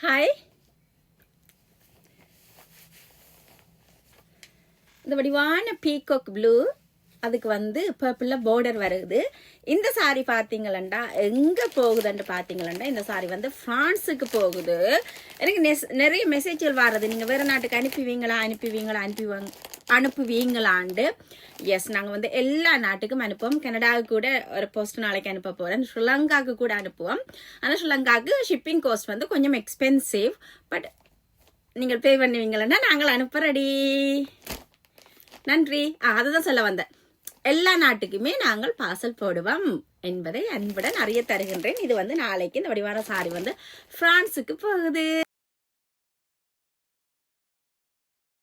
Hi, இந்த வடிவான peacock blue, அதுக்கு வந்து பர்பிள்ல பார்டர் வருது. இந்த சாரி பார்த்தீங்களா எங்க போகுதுன்னு பார்த்தீங்களா, இந்த சாரி வந்து பிரான்ஸுக்கு போகுது. எனக்கு நிறைய மெசேஜ்கள் வர்றது, நீங்க வேற நாட்டுக்கு அனுப்புவீங்களாண்டு. எஸ், நாங்கள் வந்து எல்லா நாட்டுக்கும் அனுப்புவோம். கனடாவுக்கு கூட ஒரு போஸ்ட் நாளைக்கு அனுப்ப போறோம். ஸ்ரீலங்காவுக்கு கூட அனுப்புவோம். ஆனால் ஸ்ரீலங்காவுக்கு ஷிப்பிங் காஸ்ட் வந்து கொஞ்சம் எக்ஸ்பென்சிவ். பட் நீங்கள் பே பண்ணுவீங்களா, நாங்கள் அனுப்ப ரெடி. நன்றி. அதுதான் சொல்ல வந்தேன். எல்லா நாட்டுக்குமே நாங்கள் பார்சல் போடுவோம் என்பதை அன்புடன் அறிய தருகின்றேன். இது வந்து நாளைக்கு இந்த வடிவான சாரி வந்து பிரான்ஸுக்கு போகுது.